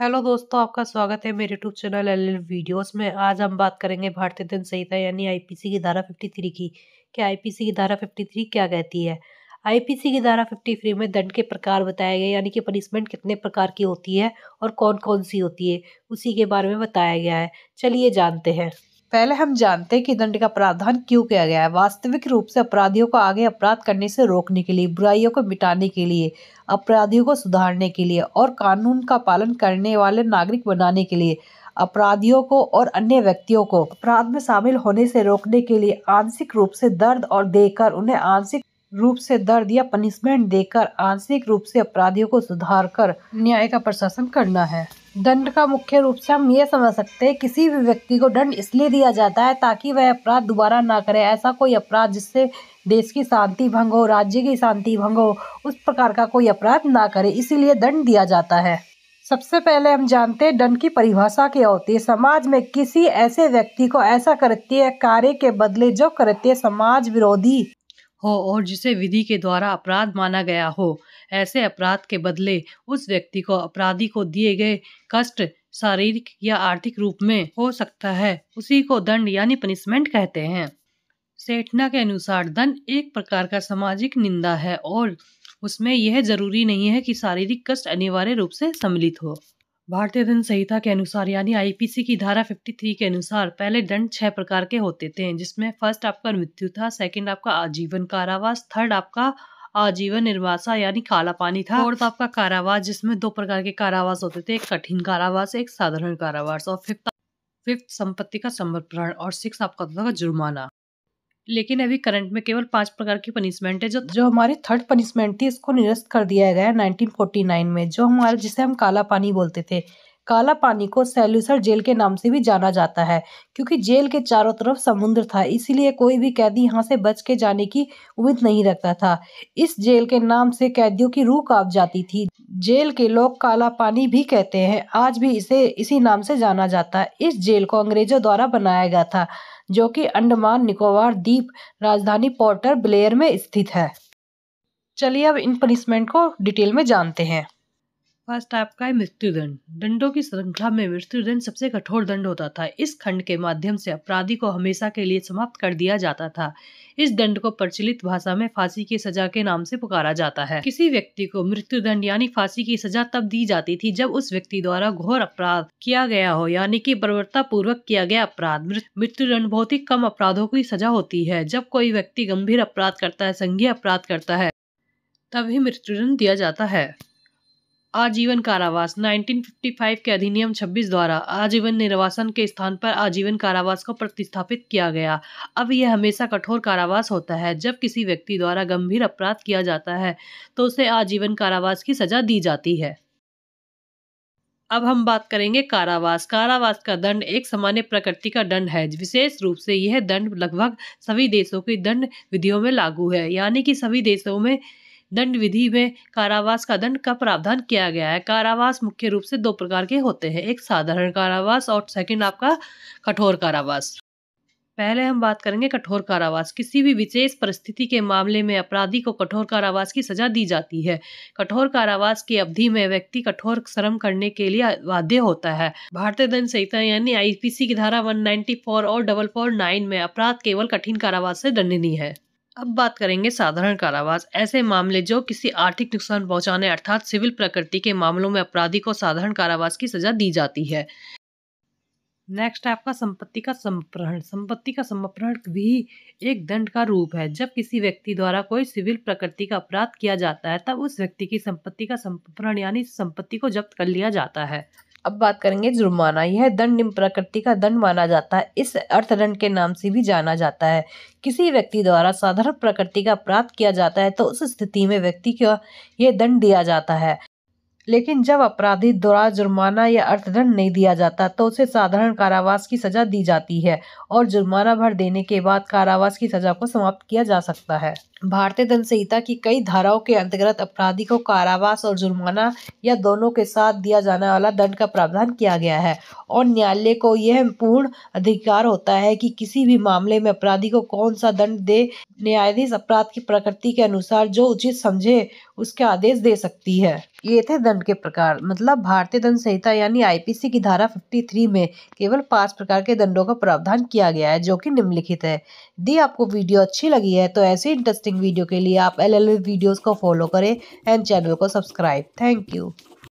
Hello दोस्तों, आपका स्वागत है मेरे यूट्यूब चैनल एल वीडियोस में। आज हम बात करेंगे भारतीय दंड संहिता यानी आईपीसी की धारा 53 की। क्या आईपीसी की धारा 53 क्या कहती है? आईपीसी की धारा 53 में दंड के प्रकार बताए गए, यानी कि पनिशमेंट कितने प्रकार की होती है और कौन कौन सी होती है, उसी के बारे में बताया गया है। चलिए जानते हैं। पहले हम जानते हैं कि दंड का प्रावधान क्यों किया गया है। वास्तविक रूप से अपराधियों को आगे अपराध करने से रोकने के लिए, बुराइयों को मिटाने के लिए, अपराधियों को सुधारने के लिए और कानून का पालन करने वाले नागरिक बनाने के लिए, अपराधियों को और अन्य व्यक्तियों को अपराध में शामिल होने से रोकने के लिए आंशिक रूप से दर्द और देकर उन्हें आंशिक रूप से दर्द या पनिशमेंट देकर आंशिक रूप से अपराधियों को सुधार कर न्याय का प्रशासन करना है। दंड का मुख्य रूप से हम ये समझ सकते हैं, किसी भी व्यक्ति को दंड इसलिए दिया जाता है ताकि वह अपराध दोबारा ना करे। ऐसा कोई अपराध जिससे देश की शांति भंग हो, राज्य की शांति भंग हो, उस प्रकार का कोई अपराध ना करे, इसीलिए दंड दिया जाता है। सबसे पहले हम जानते हैं दंड की परिभाषा क्या होती है। समाज में किसी ऐसे व्यक्ति को ऐसा कृत्य कार्य के बदले जो कृत्य समाज विरोधी हो और जिसे विधि के द्वारा अपराध माना गया हो, ऐसे अपराध के बदले उस व्यक्ति को अपराधी को दिए गए कष्ट शारीरिक या आर्थिक रूप में हो सकता है, उसी को दंड यानी पनिशमेंट कहते हैं। सेठना के अनुसार दंड एक प्रकार का सामाजिक निंदा है और उसमें यह जरूरी नहीं है कि शारीरिक कष्ट अनिवार्य रूप से सम्मिलित हो। भारतीय दंड संहिता के अनुसार यानी आईपीसी की धारा 53 के अनुसार पहले दंड 6 प्रकार के होते थे, जिसमें फर्स्ट आपका मृत्यु था, सेकंड आपका आजीवन कारावास, थर्ड आपका आजीवन निर्वासा यानी काला पानी था, फोर्थ आपका कारावास जिसमें 2 प्रकार के कारावास होते थे, एक कठिन कारावास, एक साधारण कारावास, और फिफ्थ संपत्ति का समर्पण, और सिक्स आपका होता था जुर्माना। लेकिन अभी करंट में केवल 5 प्रकार की पनिशमेंट है। जो हमारी थर्ड पनिशमेंट थी, इसको निरस्त कर दिया गया है 1949 में, जो हमारे जिसे हम काला पानी बोलते थे। काला पानी को सैल्यूसर जेल के नाम से भी जाना जाता है, क्योंकि जेल के चारों तरफ समुद्र था, इसीलिए कोई भी कैदी यहाँ से बच के जाने की उम्मीद नहीं रखता था। इस जेल के नाम से कैदियों की रूह कांप जाती थी। जेल के लोग काला पानी भी कहते हैं। आज भी इसे इसी नाम से जाना जाता है। इस जेल को अंग्रेजों द्वारा बनाया गया था, जो कि अंडमान निकोबार द्वीप राजधानी पोर्ट ब्लेयर में स्थित है। चलिए अब इन पनिशमेंट को डिटेल में जानते हैं। फर्स्ट आपका है मृत्युदंड। दंडों की श्रृंखला में मृत्युदंड सबसे कठोर दंड होता था। इस खंड के माध्यम से अपराधी को हमेशा के लिए समाप्त कर दिया जाता था। इस दंड को प्रचलित भाषा में फांसी की सजा के नाम से पुकारा जाता है। किसी व्यक्ति को मृत्युदंड यानी फांसी की सजा तब दी जाती थी जब उस व्यक्ति द्वारा घोर अपराध किया गया हो, यानी कि बर्बरता पूर्वक किया गया अपराध। मृत्युदंड बहुत ही कम अपराधों की सजा होती है। जब कोई व्यक्ति गंभीर अपराध करता है, संज्ञेय अपराध करता है, तभी मृत्युदंड दिया जाता है। आजीवन कारावास 1955 के अधिनियम 26 द्वारा आजीवन निर्वासन के स्थान पर आजीवन कारावास को प्रतिस्थापित किया गया। अब यह हमेशा कठोर कारावास होता है। जब किसी व्यक्ति द्वारा गंभीर अपराध किया जाता है तो उसे आजीवन कारावास की सजा दी जाती है। अब हम बात करेंगे कारावास। कारावास का दंड एक सामान्य प्रकृति का दंड है। विशेष रूप से यह दंड लगभग सभी देशों की दंड विधियों में लागू है, यानी कि सभी देशों में दंड विधि में कारावास का दंड का प्रावधान किया गया है। कारावास मुख्य रूप से 2 प्रकार के होते हैं, एक साधारण कारावास और सेकंड आपका कठोर कारावास। पहले हम बात करेंगे कठोर कारावास। किसी भी विशेष परिस्थिति के मामले में अपराधी को कठोर कारावास की सजा दी जाती है। कठोर कारावास की अवधि में व्यक्ति कठोर श्रम करने के लिए बाध्य होता है। भारतीय दंड संहिता यानी आईपीसी की धारा 194 और 449 में अपराध केवल कठिन कारावास से दंडनीय है। अब बात करेंगे साधारण कारावास। ऐसे मामले जो किसी आर्थिक नुकसान पहुंचाने अर्थात सिविल प्रकृति के मामलों में अपराधी को साधारण कारावास की सजा दी जाती है। नेक्स्ट है आपका संपत्ति का समर्पण। संपत्ति का समर्पण भी एक दंड का रूप है। जब किसी व्यक्ति द्वारा कोई सिविल प्रकृति का अपराध किया जाता है, तब उस व्यक्ति की संपत्ति का समर्पण यानी संपत्ति को जब्त कर लिया जाता है। अब बात करेंगे जुर्माना। यह दंड निम्न प्रकृति का दंड माना जाता है। इस अर्थदंड के नाम से भी जाना जाता है। किसी व्यक्ति द्वारा साधारण प्रकृति का अपराध किया जाता है तो उस स्थिति में व्यक्ति को यह दंड दिया जाता है, लेकिन जब अपराधी द्वारा जुर्माना या अर्थदंड नहीं दिया जाता तो उसे साधारण कारावास की सजा दी जाती है और जुर्माना भर देने के बाद कारावास की सजा को समाप्त किया जा सकता है। भारतीय दंड संहिता की कई धाराओं के अंतर्गत अपराधी को कारावास और जुर्माना या दोनों के साथ दिया जाने वाला दंड का प्रावधान किया गया है और न्यायालय को यह पूर्ण अधिकार होता है कि किसी भी मामले में अपराधी को कौन सा दंड दे। न्यायाधीश अपराध की प्रकृति के अनुसार जो उचित समझे उसके आदेश दे सकती है। ये थे दंड के प्रकार। मतलब भारतीय दंड संहिता यानी आईपीसी की धारा 53 में केवल 5 प्रकार के दंडों का प्रावधान किया गया है, जो कि निम्नलिखित है। यदि आपको वीडियो अच्छी लगी है तो ऐसी इंटरेस्टिंग वीडियो के लिए आप एलएलबी वीडियोस को फॉलो करें एंड चैनल को सब्सक्राइब। Thank you.